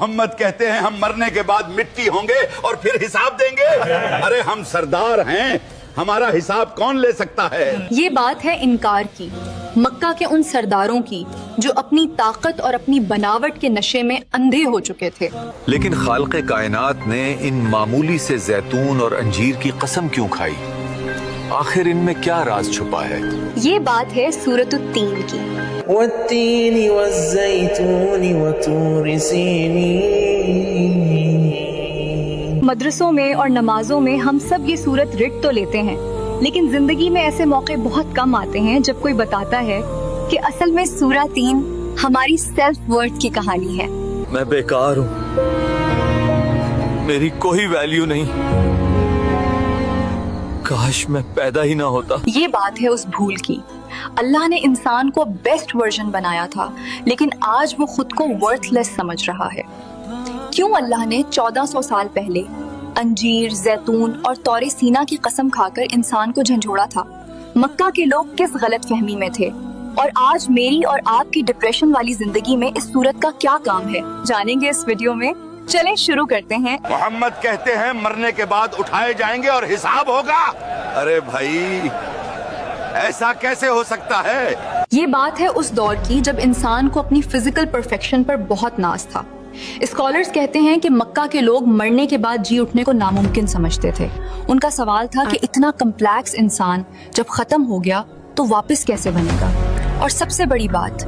मोहम्मद कहते हैं हम मरने के बाद मिट्टी होंगे और फिर हिसाब देंगे। अरे हम सरदार हैं, हमारा हिसाब कौन ले सकता है। ये बात है इनकार की, मक्का के उन सरदारों की जो अपनी ताकत और अपनी बनावट के नशे में अंधे हो चुके थे। लेकिन खालिक़े कायनात ने इन मामूली से जैतून और अंजीर की कसम क्यों खाई? आखिर इनमें क्या राज छुपा है? ये बात है सूरत तीन की। वत्तीनी वज़्ज़ैतूनी वतूर सीनीन। मदरसों में और नमाजों में हम सब ये सूरत रिट तो लेते हैं, लेकिन जिंदगी में ऐसे मौके बहुत कम आते हैं जब कोई बताता है कि असल में सूरा 3 हमारी सेल्फ वर्थ की कहानी है। मैं बेकार हूँ, मेरी कोई वैल्यू नहीं, काश मैं पैदा ही ना होता। ये बात है उस भूल की। अल्लाह ने इंसान को बेस्ट वर्जन बनाया था, लेकिन आज वो खुद को वर्थलेस समझ रहा है। क्यों अल्लाह ने 1400 साल पहले अंजीर, जैतून और तौरे सीना की कसम खाकर इंसान को झंझोड़ा था? मक्का के लोग किस गलत फहमी में थे और आज मेरी और आपकी डिप्रेशन वाली जिंदगी में इस सूरत का क्या काम है, जानेंगे इस वीडियो में। चलें शुरू करते हैं। मोहम्मद कहते हैं मरने के बाद उठाए जाएंगे और हिसाब होगा। अरे भाई ऐसा कैसे हो सकता है। ये बात है उस दौर की जब इंसान को अपनी फिजिकल परफेक्शन पर बहुत नाज था। स्कॉलर्स कहते हैं कि मक्का के लोग मरने के बाद जी उठने को नामुमकिन समझते थे। उनका सवाल था कि इतना कम्प्लेक्स इंसान जब खत्म हो गया तो वापस कैसे बनेगा। और सबसे बड़ी बात,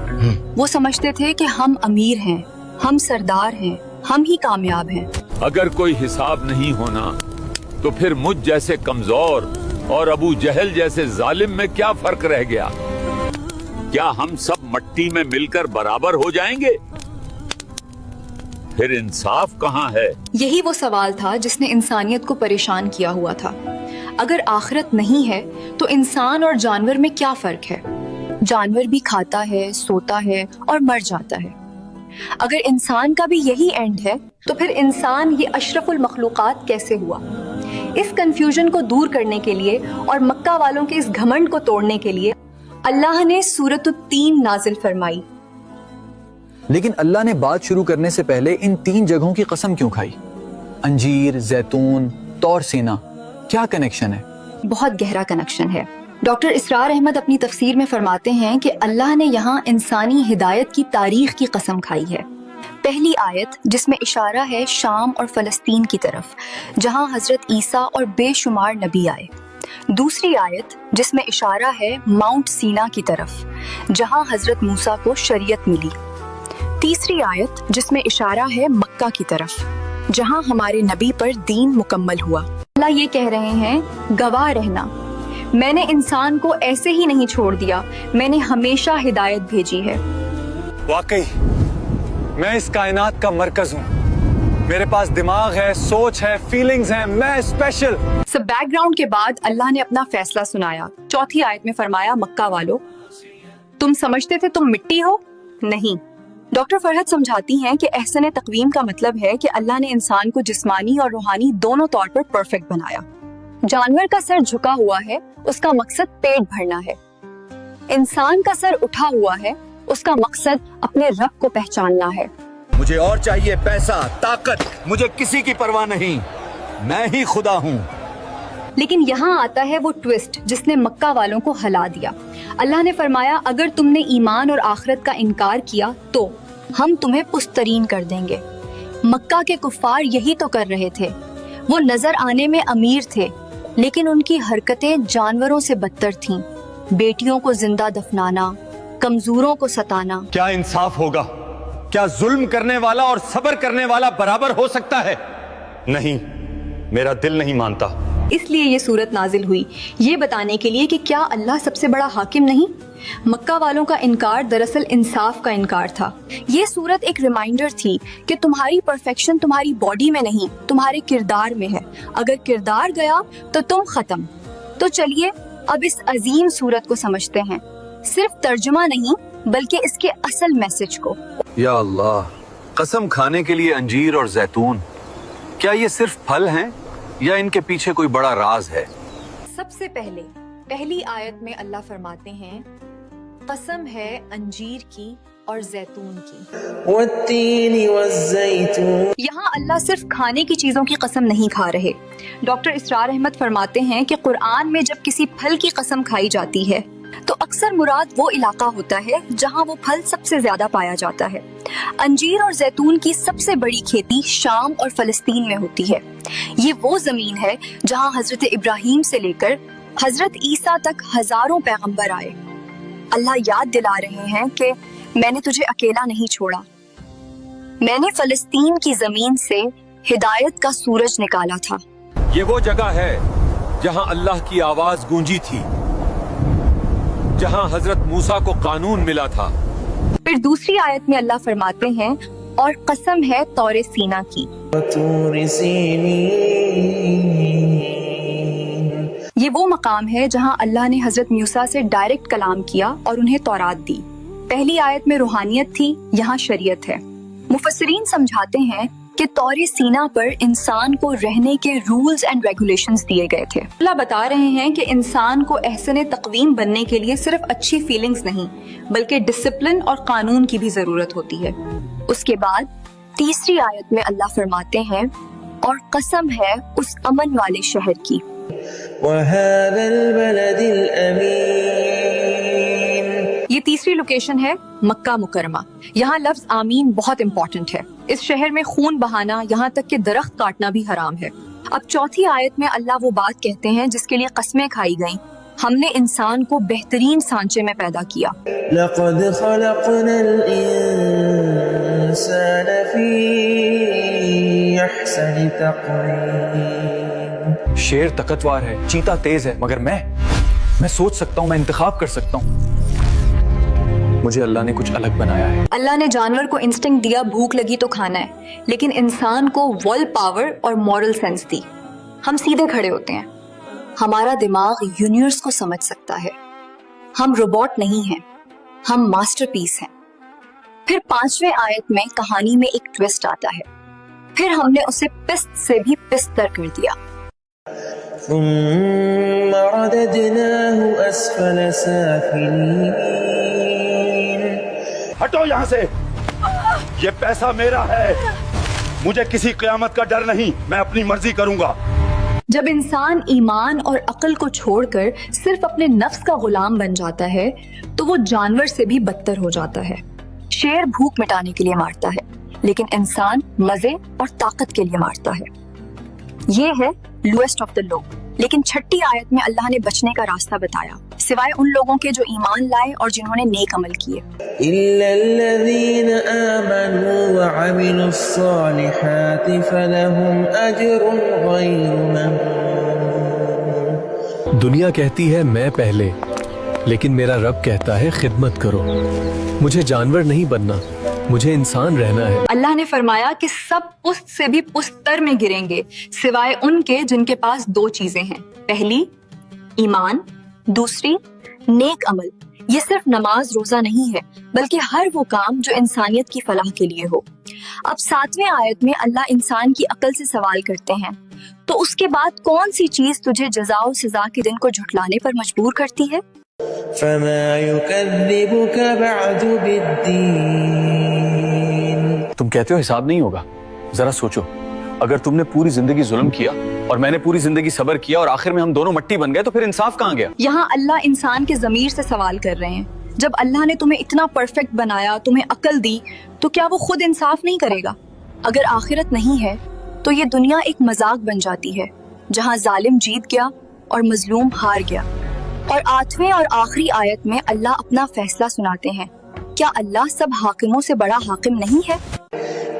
वो समझते थे कि हम अमीर हैं, हम सरदार हैं, हम ही कामयाब हैं। अगर कोई हिसाब नहीं होना तो फिर मुझ जैसे कमजोर और अबू जहल जैसे जालिम में क्या फर्क रह गया? क्या हम सब मट्टी में मिलकर बराबर हो जाएंगे? फिर इंसाफ कहाँ है? यही वो सवाल था जिसने इंसानियत को परेशान किया हुआ था। अगर आखिरत नहीं है तो इंसान और जानवर में क्या फर्क है? जानवर भी खाता है, सोता है और मर जाता है। अगर इंसान का भी यही एंड है तो फिर इंसान ये अशरफुल मखलूकात कैसे हुआ? इस कंफ्यूजन को दूर करने के लिए और मक्का वालों के इस घमंड को तोड़ने के लिए अल्लाह ने सूरत 3 नाजिल फरमाई। लेकिन अल्लाह ने बात शुरू करने से पहले इन 3 जगहों की कसम क्यों खाई? अंजीर, जैतून, तौर सीना, क्या कनेक्शन है? बहुत गहरा कनेक्शन है। डॉक्टर इसरार अहमद अपनी तफसीर में फरमाते हैं कि अल्लाह ने यहाँ इंसानी हिदायत की तारीख की कसम खाई है। पहली आयत जिसमें इशारा है शाम और फलस्तीन की तरफ, जहाँ हजरत ईसा और बेशुमार नबी आए। दूसरी आयत जिसमें इशारा है माउंट सीना की तरफ, जहाँ हजरत मूसा को शरीयत मिली। तीसरी आयत जिसमें इशारा है मक्का की तरफ, जहाँ हमारे नबी पर दीन मुकम्मल हुआ। अल्लाह ये कह रहे हैं, गवाह रहना, मैंने इंसान को ऐसे ही नहीं छोड़ दिया, मैंने हमेशा हिदायत भेजी है। वाकई मैं इस कायनात का मरकज हूँ, मेरे पास दिमाग है, सोच है, फीलिंग्स हैं, मैं स्पेशल। सब बैकग्राउंड के बाद अल्लाह ने अपना फैसला सुनाया। चौथी आयत में फरमाया, मक्का वालों, तुम समझते थे तुम मिट्टी हो? नहीं। डॉक्टर फरहत समझाती हैं कि एहसन तकवीम का मतलब है कि अल्लाह ने इंसान को जिस्मानी और रूहानी दोनों तौर पर परफेक्ट बनाया। जानवर का सर झुका हुआ है, उसका मकसद पेट भरना है। इंसान का सर उठा हुआ है, उसका मकसद अपने रब को पहचानना है। मुझे और चाहिए पैसा, ताकत, मुझे किसी की परवाह नहीं, मैं ही खुदा हूँ। लेकिन यहाँ आता है वो ट्विस्ट जिसने मक्का वालों को हिला दिया। अल्लाह ने फरमाया, अगर तुमने ईमान और आखिरत का इनकार किया तो हम तुम्हें पुस्तरीन कर देंगे। मक्का के कुफ्फार यही तो कर रहे थे। वो नजर आने में अमीर थे, लेकिन उनकी हरकतें जानवरों से बदतर थीं। बेटियों को जिंदा दफनाना, कमजोरों को सताना। क्या इंसाफ होगा? क्या जुल्म करने वाला और सब्र करने वाला बराबर हो सकता है? नहीं, मेरा दिल नहीं मानता। इसलिए ये सूरत नाजिल हुई, ये बताने के लिए कि क्या अल्लाह सबसे बड़ा हाकिम नहीं? मक्का वालों का इनकार दरअसल इंसाफ का इनकार था। ये सूरत एक रिमाइंडर थी कि तुम्हारी परफेक्शन तुम्हारी बॉडी में नहीं, तुम्हारे किरदार में है। अगर किरदार गया तो तुम खत्म। तो चलिए अब इस अजीम सूरत को समझते हैं, सिर्फ तर्जुमा नहीं बल्कि इसके असल मैसेज को। या अल्लाह, कसम खाने के लिए अंजीर और जैतून, क्या ये सिर्फ फल हैं या इनके पीछे कोई बड़ा राज है? सबसे पहली आयत में अल्लाह फरमाते हैं, कसम है अंजीर की اور زیتون کی۔ والتين والزيتون یہاں اللہ صرف کھانے کی چیزوں کی قسم نہیں کھا رہے۔ ڈاکٹر اسرار احمد فرماتے ہیں کہ قرآن میں جب کسی پھل کی قسم کھائی جاتی ہے تو اکثر مراد وہ علاقہ ہوتا ہے جہاں وہ پھل سب سے زیادہ پایا جاتا ہے۔ انجیر اور زیتون کی سب سے بڑی کھیتی شام اور فلسطین میں ہوتی ہے۔ یہ وہ زمین ہے جہاں حضرت ابراہیم سے لے کر حضرت عیسیٰ تک ہزاروں پیغمبر آئے۔ اللہ یاد دلا رہے ہیں کہ میں نے تجھے اکیلا نہیں چھوڑا، میں نے فلسطین کی زمین سے ہدایت کا سورج نکالا تھا۔ یہ وہ جگہ ہے جہاں اللہ کی آواز گونجی تھی، جہاں حضرت موسیٰ کو قانون ملا تھا۔ پھر دوسری آیت میں اللہ فرماتے ہیں اور قسم ہے طور سینا کی۔ وطور سینین یہ وہ مقام ہے جہاں اللہ نے حضرت موسیٰ سے ڈائریکٹ کلام کیا اور انہیں تورات دی۔ پہلی آیت میں روحانیت تھی، یہاں شریعت ہے۔ مفسرین سمجھاتے ہیں کہ طور سینا پر انسان کو رہنے کے رولز اینڈ ریگولیشنز دیے گئے تھے۔ اللہ بتا رہے ہیں کہ انسان کو احسن تقویم بننے کے لیے صرف اچھی فیلنگز نہیں بلکہ ڈسپلن اور قانون کی بھی ضرورت ہوتی ہے۔ اس کے بعد تیسری آیت میں اللہ فرماتے ہیں اور قسم ہے اس امن والے شہر کی۔ وهذا البلد الأمين یہ تیسری لوکیشن ہے مکہ مکرمہ۔ یہاں لفظ آمین بہت امپورٹنٹ ہے۔ اس شہر میں خون بہانا یہاں تک کہ درخت کاٹنا بھی حرام ہے۔ اب چوتھی آیت میں اللہ وہ بات کہتے ہیں جس کے لیے قسمیں کھائی گئیں، ہم نے انسان کو بہترین سانچے میں پیدا کیا۔ لقد خلقنا الإنسان في أحسن تقويم شیر طاقتور ہے، چیتا تیز ہے، مگر میں سوچ سکتا ہوں، میں انتخاب کر سکتا ہوں۔ مجھے اللہ نے کچھ الگ بنایا ہے۔ اللہ نے جانور کو انسٹنکٹ دیا بھوک لگی تو کھانا ہے، لیکن انسان کو ول پاور اور مورل سینس دی۔ ہم سیدھے کھڑے ہوتے ہیں، ہمارا دماغ یونیورس کو سمجھ سکتا ہے۔ ہم روبوٹ نہیں ہیں، ہم ماسٹر پیس ہیں۔ پھر 5ویں آیت میں کہانی میں ایک ٹویسٹ آتا ہے، پھر ہم نے اسے پست سے بھی پستر کر دیا۔ ثم رددناه أسفل سافلين ہٹو یہاں سے، یہ پیسہ میرا ہے، مجھے کسی قیامت کا ڈر نہیں، میں اپنی مرضی کروں گا۔ جب انسان ایمان اور عقل کو چھوڑ کر صرف اپنے نفس کا غلام بن جاتا ہے تو وہ جانور سے بھی بدتر ہو جاتا ہے۔ شیر بھوک مٹانے کے لیے مارتا ہے، لیکن انسان مزے اور طاقت کے لیے مارتا ہے۔ یہ ہے لوئسٹ آف دا لو۔ لیکن 6ٹھی آیت میں اللہ نے بچنے کا راستہ بتایا، سوائے ان لوگوں کے جو ایمان لائے اور جنہوں نے نیک عمل کیے۔ إلا الذين آمنوا وعملوا الصالحات فلهم أجر غير ممنون دنیا کہتی ہے میں پہلے، لیکن میرا رب کہتا ہے خدمت کرو۔ مجھے جانور نہیں بننا، مجھے انسان رہنا ہے۔ اللہ نے فرمایا کہ سب پست سے بھی پستر میں گریں گے سوائے ان کے جن کے پاس 2 چیزیں ہیں، پہلی ایمان، دوسری نیک عمل۔ یہ صرف نماز روزہ نہیں ہے بلکہ ہر وہ کام جو انسانیت کی فلاح کے لیے ہو۔ اب 7ویں آیت میں اللہ انسان کی عقل سے سوال کرتے ہیں، تو اس کے بعد کون سی چیز تجھے جزا و سزا کے دن کو جھٹلانے پر مجبور کرتی ہے؟ فما يكذبك بعد بالدين تم کہتے ہو حساب نہیں ہوگا، ذرا سوچو، اگر تم نے پوری زندگی ظلم کیا اور میں نے پوری زندگی صبر کیا اور آخر میں ہم دونوں مٹی بن گئے تو پھر انصاف کہاں گیا؟ یہاں اللہ انسان کے ضمیر سے سوال کر رہے ہیں، جب اللہ نے تمہیں اتنا پرفیکٹ بنایا، تمہیں عقل دی، تو کیا وہ خود انصاف نہیں کرے گا؟ اگر آخرت نہیں ہے تو یہ دنیا ایک مذاق بن جاتی ہے جہاں ظالم جیت گیا اور مظلوم ہار گیا۔ اور 8ویں اور آخری آیت میں اللہ اپنا فیصلہ سناتے ہیں، کیا اللہ سب حاکموں سے بڑا حاکم نہیں ہے؟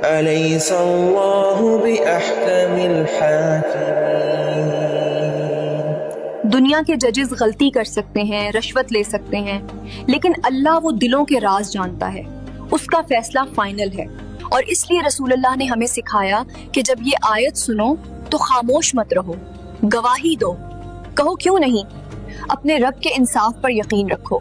أليس الله بأحكم الحاكمين دنیا کے ججز غلطی کر سکتے ہیں، رشوت لے سکتے ہیں، لیکن اللہ وہ دلوں کے راز جانتا ہے، اس کا فیصلہ فائنل ہے۔ اور اس لیے رسول اللہ نے ہمیں سکھایا کہ جب یہ آیت سنو تو خاموش مت رہو، گواہی دو، کہو کیوں نہیں، اپنے رب کے انصاف پر یقین رکھو۔